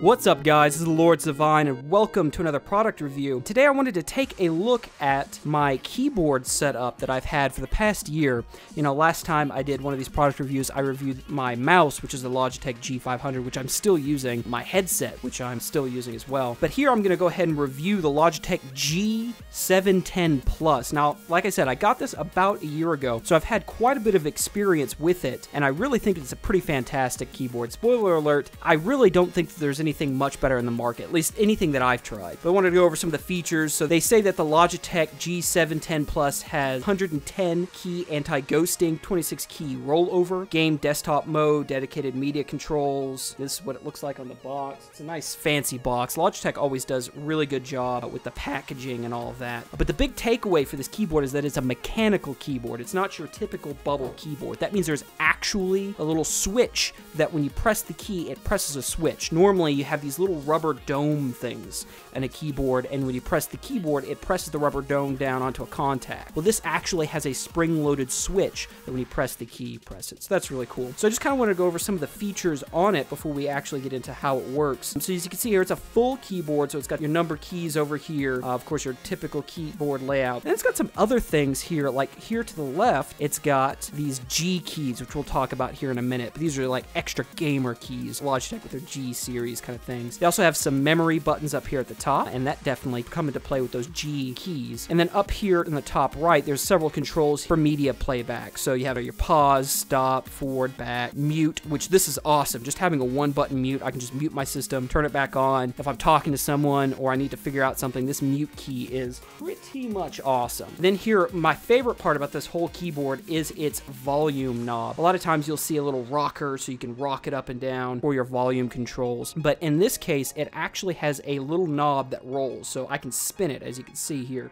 What's up guys, this is LordSevein and welcome to another product review. Today I wanted to take a look at my keyboard setup that I've had for the past year. You know, last time I did one of these product reviews, I reviewed my mouse, which is the Logitech G510, which I'm still using, my headset, which I'm still using as well. But here I'm going to go ahead and review the Logitech G710 Plus. Now, like I said, I got this about a year ago, so I've had quite a bit of experience with it, and I really think it's a pretty fantastic keyboard. Spoiler alert, I really don't think that there's anything much better in the market, at least anything that I've tried. But I wanted to go over some of the features. So they say that the Logitech G710 Plus has 110 key anti-ghosting, 26 key rollover, game desktop mode, dedicated media controls. This is what it looks like on the box. It's a nice fancy box. Logitech always does a really good job with the packaging and all of that. But the big takeaway for this keyboard is that it's a mechanical keyboard. It's not your typical bubble keyboard. That means there's actually a little switch that when you press the key, it presses a switch. Normally you have these little rubber dome things in a keyboard, and when you press the keyboard, it presses the rubber dome down onto a contact. Well, this actually has a spring-loaded switch that when you press the key, you press it. So that's really cool. So I just kind of want to go over some of the features on it before we actually get into how it works. So as you can see here, it's a full keyboard, so it's got your number keys over here, of course, your typical keyboard layout. And it's got some other things here, like here to the left, it's got these G keys, which we'll talk about here in a minute, but these are like extra gamer keys, Logitech with their G series kind of things. They also have some memory buttons up here at the top, and that definitely come into play with those G keys. And then up here in the top right, there's several controls for media playback. So you have your pause, stop, forward, back, mute, which this is awesome. Just having a one-button mute, I can just mute my system, turn it back on. If I'm talking to someone or I need to figure out something, this mute key is pretty much awesome. Then here, my favorite part about this whole keyboard is its volume knob. A lot of times you'll see a little rocker so you can rock it up and down for your volume controls. But in this case, it actually has a little knob that rolls, so I can spin it, as you can see here.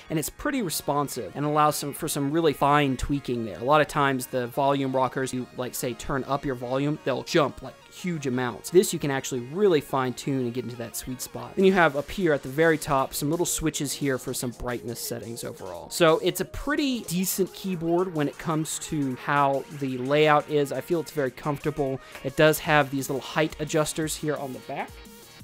And it's pretty responsive and allows for some really fine tweaking there. A lot of times the volume rockers, you like say turn up your volume, they'll jump like huge amounts. This you can actually really fine tune and get into that sweet spot. Then you have up here at the very top some little switches here for some brightness settings overall. So it's a pretty decent keyboard when it comes to how the layout is. I feel it's very comfortable. It does have these little height adjusters here on the back,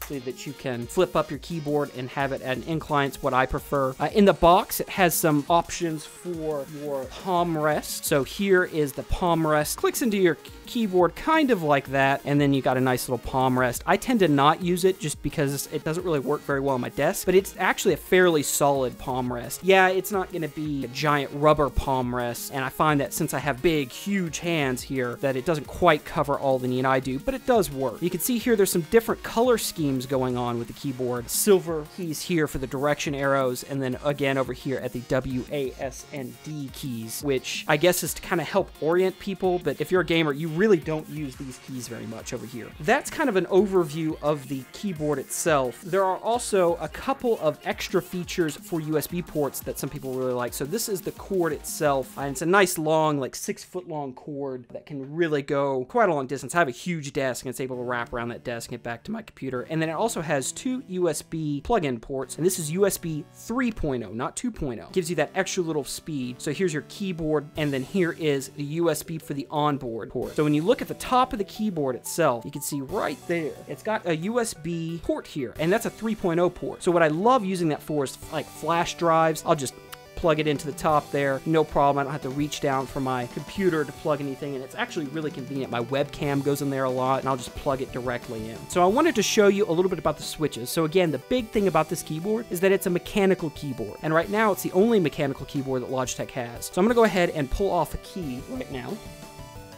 so that you can flip up your keyboard and have it at an incline. It's what I prefer. In the box, it has some options for your palm rest. So here is the palm rest. Clicks into your keyboard kind of like that, and then you got a nice little palm rest. I tend to not use it just because it doesn't really work very well on my desk, but it's actually a fairly solid palm rest. Yeah, it's not going to be a giant rubber palm rest, and I find that since I have big, huge hands here, that it doesn't quite cover all the need I do, but it does work. You can see here there's some different color schemes going on with the keyboard. Silver keys here for the direction arrows, and then again over here at the W, A, S, and D keys, which I guess is to kind of help orient people, but if you're a gamer, you really don't use these keys very much over here. That's kind of an overview of the keyboard itself. There are also a couple of extra features for USB ports that some people really like. So this is the cord itself, and it's a nice long, like 6-foot long cord that can really go quite a long distance. I have a huge desk, and it's able to wrap around that desk and get back to my computer. And then it also has 2 USB plug-in ports, and this is USB 3.0, not 2.0. Gives you that extra little speed. So here's your keyboard, and then here is the USB for the onboard port. So when you look at the top of the keyboard itself, you can see right there, it's got a USB port here, and that's a 3.0 port. So what I love using that for is like flash drives. I'll just plug it into the top there, no problem. I don't have to reach down for my computer to plug anything, and it's actually really convenient. My webcam goes in there a lot, and I'll just plug it directly in. So I wanted to show you a little bit about the switches. So again, the big thing about this keyboard is that it's a mechanical keyboard, and right now it's the only mechanical keyboard that Logitech has. So I'm going to go ahead and pull off a key right now.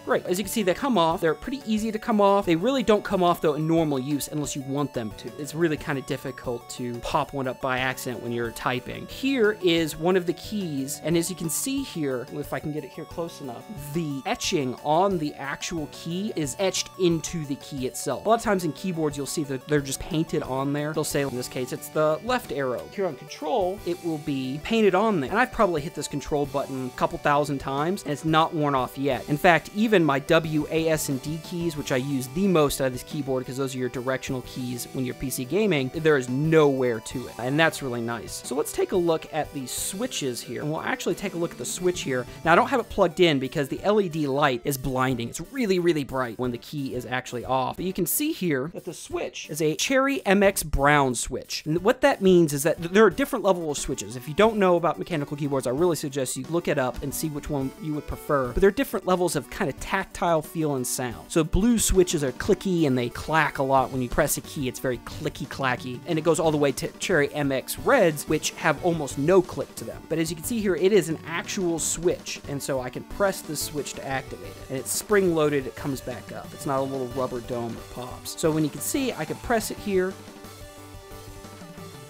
Great. As you can see, they come off. They're pretty easy to come off. They really don't come off, though, in normal use unless you want them to. It's really kind of difficult to pop one up by accident when you're typing. Here is one of the keys, and as you can see here, if I can get it here close enough, the etching on the actual key is etched into the key itself. A lot of times in keyboards, you'll see that they're just painted on there. They'll say, in this case, it's the left arrow. Here on control, it will be painted on there. And I've probably hit this control button a couple thousand times, and it's not worn off yet. In fact, even even my W, A, S, and D keys, which I use the most out of this keyboard because those are your directional keys when you're PC gaming, there is nowhere to it, and that's really nice. So let's take a look at the switches here, and we'll actually take a look at the switch here. Now, I don't have it plugged in because the LED light is blinding. It's really, really bright when the key is actually off. But you can see here that the switch is a Cherry MX Brown switch. And what that means is that there are different levels of switches. If you don't know about mechanical keyboards, I really suggest you look it up and see which one you would prefer. But there are different levels of kind of tactile feel and sound. So blue switches are clicky and they clack a lot when you press a key. It's very clicky clacky. And it goes all the way to Cherry MX Reds, which have almost no click to them. But as you can see here, it is an actual switch. And so I can press this switch to activate it. And it's spring loaded, it comes back up. It's not a little rubber dome that pops. So when you can see, I can press it here,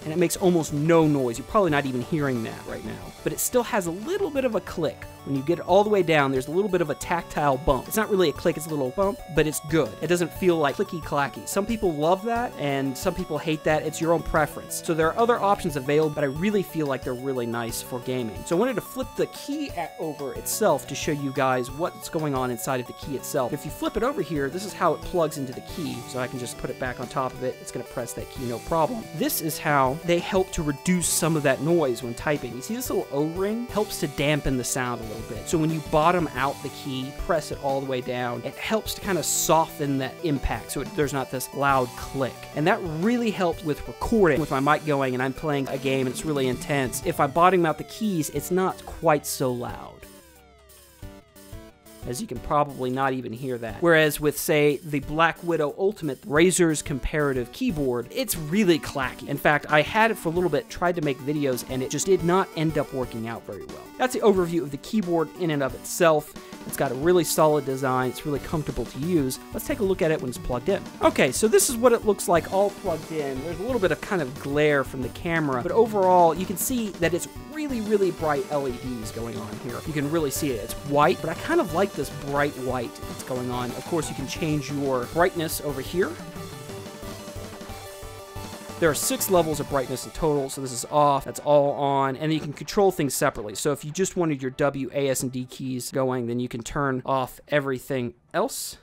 and it makes almost no noise. You're probably not even hearing that right now. But it still has a little bit of a click. When you get it all the way down, there's a little bit of a tactile bump. It's not really a click, it's a little bump, but it's good. It doesn't feel like clicky-clacky. Some people love that, and some people hate that. It's your own preference. So there are other options available, but I really feel like they're really nice for gaming. So I wanted to flip the key over itself to show you guys what's going on inside of the key itself. If you flip it over here, this is how it plugs into the key. So I can just put it back on top of it. It's going to press that key, no problem. This is how they help to reduce some of that noise when typing. You see this little O-ring? Helps to dampen the sound a little bit. So when you bottom out the key, press it all the way down, it helps to kind of soften that impact so there's not this loud click. And that really helps with recording. With my mic going and I'm playing a game and it's really intense, if I bottom out the keys, it's not quite so loud. As you can probably not even hear that. Whereas with, say, the Black Widow Ultimate, Razer's comparative keyboard, it's really clacky. In fact, I had it for a little bit, tried to make videos, and it just did not end up working out very well. That's the overview of the keyboard in and of itself. It's got a really solid design. It's really comfortable to use. Let's take a look at it when it's plugged in. Okay, so this is what it looks like all plugged in. There's a little bit of kind of glare from the camera, but overall, you can see that it's really, really bright LEDs going on here. You can really see it. It's white, but I kind of like this bright white that's going on. Of course, you can change your brightness over here. There are 6 levels of brightness in total, so this is off, that's all on, and you can control things separately. So if you just wanted your W, A, S, and D keys going, then you can turn off everything else,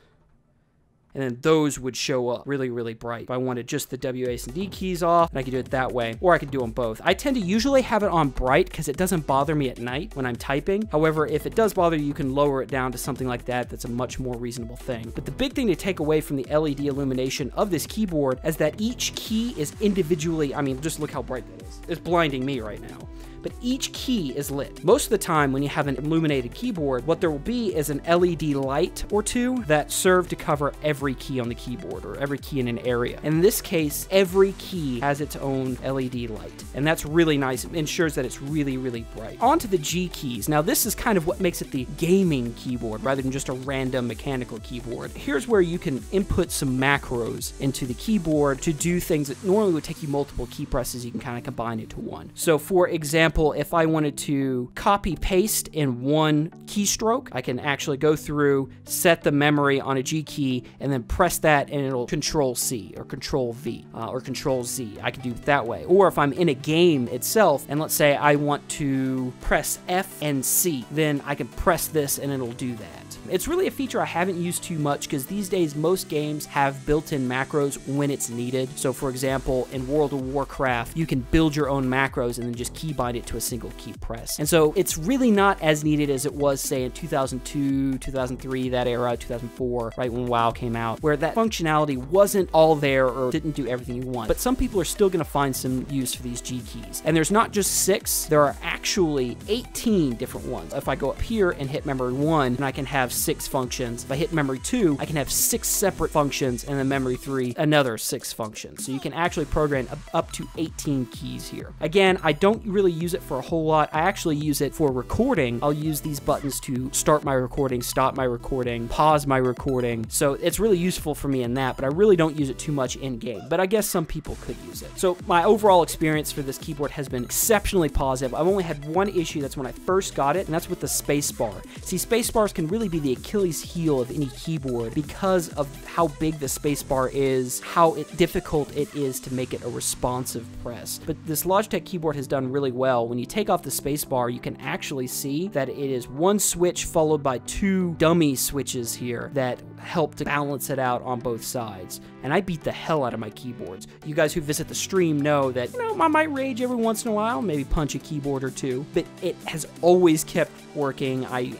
and then those would show up really, really bright. If I wanted just the W, A, S, and D keys off, I could do it that way, or I could do them both. I tend to usually have it on bright because it doesn't bother me at night when I'm typing. However, if it does bother you, you can lower it down to something like that. That's a much more reasonable thing. But the big thing to take away from the LED illumination of this keyboard is that each key is individually, I mean, just look how bright that is. It's blinding me right now. But each key is lit. Most of the time when you have an illuminated keyboard, what there will be is an LED light or two that serve to cover every key on the keyboard or every key in an area. In this case, every key has its own LED light, and that's really nice. It ensures that it's really, really bright. On to the G keys. Now this is kind of what makes it the gaming keyboard rather than just a random mechanical keyboard. Here's where you can input some macros into the keyboard to do things that normally would take you multiple key presses. You can kind of combine it to one. So for example, if I wanted to copy paste in one keystroke, I can actually go through, set the memory on a G key, and then press that and it'll Control C or Control V or Control Z. I can do it that way. Or if I'm in a game itself, and let's say I want to press F and C, then I can press this and it'll do that. It's really a feature I haven't used too much because these days most games have built-in macros when it's needed. So for example, in World of Warcraft, you can build your own macros and then just keybind it to a single key press. And so it's really not as needed as it was, say, in 2002, 2003, that era, 2004, right when WoW came out, where that functionality wasn't all there or didn't do everything you want. But some people are still going to find some use for these G keys. And there's not just 6, there are actually 18 different ones. If I go up here and hit memory 1, then I can have 6 functions. If I hit memory 2, I can have 6 separate functions, and then memory 3, another 6 functions. So you can actually program up to 18 keys here. Again, I don't really use it for a whole lot. I actually use it for recording. I'll use these buttons to start my recording, stop my recording, pause my recording. So it's really useful for me in that, but I really don't use it too much in game. But I guess some people could use it. So my overall experience for this keyboard has been exceptionally positive. I've only had one issue. That's when I first got it, and that's with the space bar. See, space bars can really be be the Achilles heel of any keyboard because of how big the spacebar is, how difficult it is to make it a responsive press. But this Logitech keyboard has done really well. When you take off the spacebar, you can actually see that it is one switch followed by two dummy switches here that help to balance it out on both sides. And I beat the hell out of my keyboards. You guys who visit the stream know that, I might rage every once in a while, maybe punch a keyboard or two, but it has always kept working. I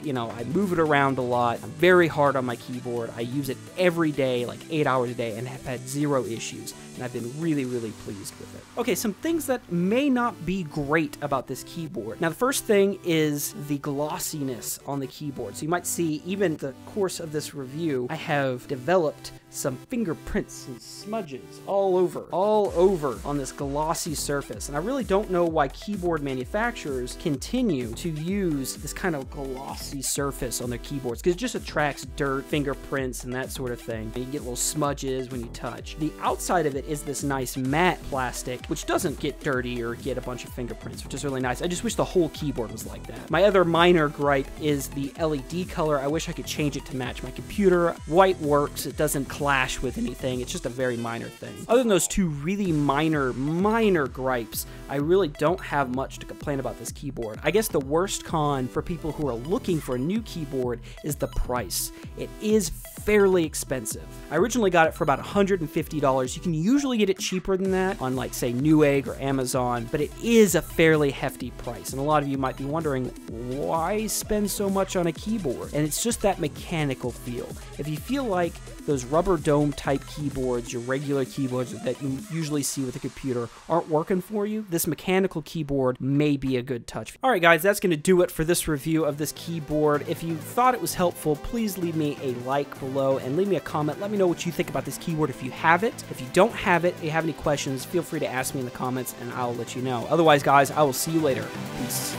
move it around a lot. I'm very hard on my keyboard. I use it every day, like 8 hours a day, and have had zero issues. And I've been really, really pleased with it. Okay, some things that may not be great about this keyboard. Now, the first thing is the glossiness on the keyboard. So you might see, even the course of this review, I have developed some fingerprints and smudges all over on this glossy surface. And I really don't know why keyboard manufacturers continue to use this kind of glossy surface on their keyboards, because it just attracts dirt, fingerprints, and that sort of thing. You get little smudges when you touch. The outside of it is this nice matte plastic, which doesn't get dirty or get a bunch of fingerprints, which is really nice. I just wish the whole keyboard was like that. My other minor gripe is the LED color. I wish I could change it to match my computer. White works. It doesn't clash with anything. It's just a very minor thing. Other than those two really minor gripes, I really don't have much to complain about this keyboard. I guess the worst con for people who are looking for a new keyboard is the price. It is fairly expensive. I originally got it for about $150. You can usually get it cheaper than that on, like, say, Newegg or Amazon, but it is a fairly hefty price. And a lot of you might be wondering, why spend so much on a keyboard? And it's just that mechanical feel. If you feel like those rubber dome type keyboards, your regular keyboards that you usually see with a computer, aren't working for you, this mechanical keyboard may be a good touch. Alright guys, that's going to do it for this review of this keyboard. If you thought it was helpful, please leave me a like below and leave me a comment. Let me know what you think about this keyboard if you have it. If you don't have it, if you have any questions, feel free to ask me in the comments and I'll let you know. Otherwise guys, I will see you later. Peace.